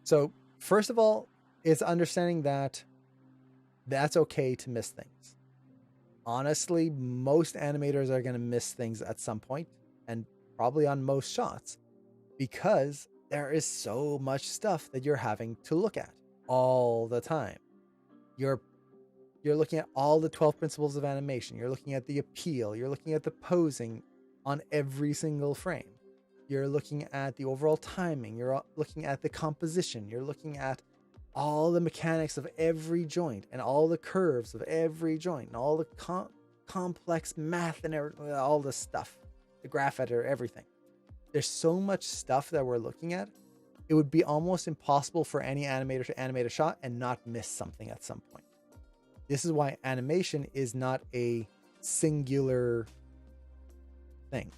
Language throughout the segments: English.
So first of all, it's understanding that that's okay to miss things. Honestly, most animators are going to miss things at some point, and probably on most shots, because there is so much stuff that you're having to look at all the time. You're looking at all the 12 principles of animation. You're looking at the appeal. You're looking at the posing on every single frame. You're looking at the overall timing. You're looking at the composition. You're looking at all the mechanics of every joint and all the curves of every joint and all the complex math and all this stuff, the graph editor, everything. There's so much stuff that we're looking at. It would be almost impossible for any animator to animate a shot and not miss something at some point. This is why animation is not a singular thing.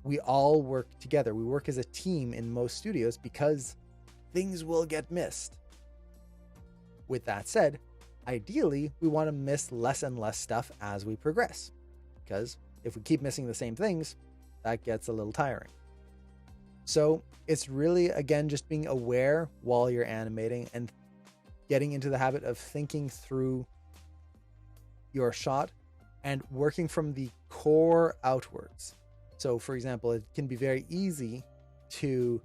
We all work together. We work as a team in most studios because things will get missed. With that said, ideally, we want to miss less and less stuff as we progress, because if we keep missing the same things, that gets a little tiring. So it's really, again, just being aware while you're animating and getting into the habit of thinking through your shot and working from the core outwards. So for example, it can be very easy to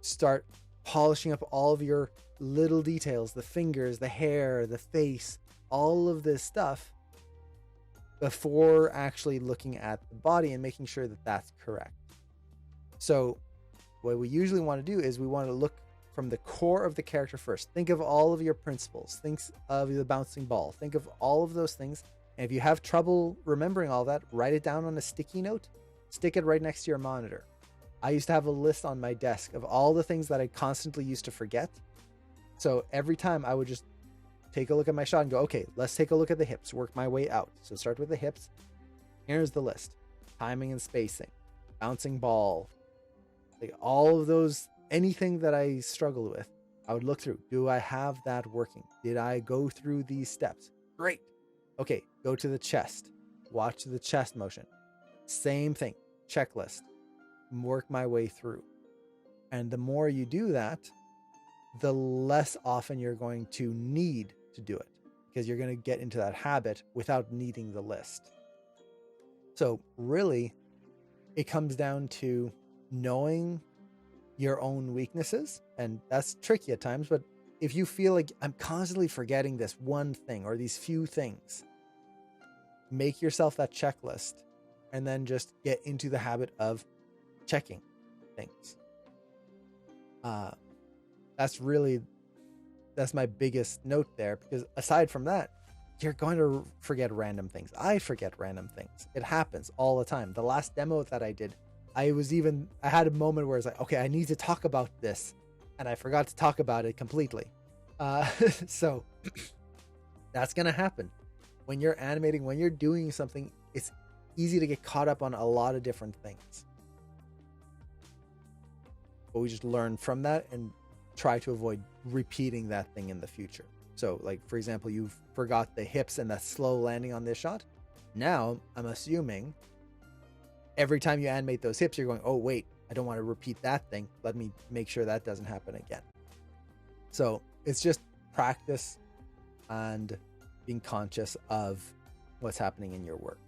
start polishing up all of your little details, the fingers, the hair, the face, all of this stuff before actually looking at the body and making sure that that's correct. So what we usually want to do is we want to look from the core of the character first. Think of all of your principles. Think of the bouncing ball. Think of all of those things. And if you have trouble remembering all that, write it down on a sticky note. Stick it right next to your monitor. I used to have a list on my desk of all the things that I constantly used to forget. So every time I would just take a look at my shot and go, okay, let's take a look at the hips, work my way out. So start with the hips. Here's the list. Timing and spacing, bouncing ball, like all of those, anything that I struggled with, I would look through. Do I have that working? Did I go through these steps? Great. Okay, go to the chest. Watch the chest motion. Same thing. Checklist. Work my way through. And the more you do that, the less often you're going to need to do it, because you're going to get into that habit without needing the list. So really, it comes down to knowing your own weaknesses, and that's tricky at times, but if you feel like I'm constantly forgetting this one thing or these few things, make yourself that checklist and then just get into the habit of checking things. That's my biggest note there, because aside from that, you're going to forget random things. I forget random things. It happens all the time. The last demo that I did, I had a moment where it's like, okay, I need to talk about this, and I forgot to talk about it completely. So that's going to happen when you're animating, when you're doing something. It's easy to get caught up on a lot of different things, but we just learn from that and try to avoid repeating that thing in the future. So like, for example, you forgot the hips and that slow landing on this shot. Now I'm assuming every time you animate those hips, you're going, oh wait, I don't want to repeat that thing. Let me make sure that doesn't happen again. So it's just practice and being conscious of what's happening in your work.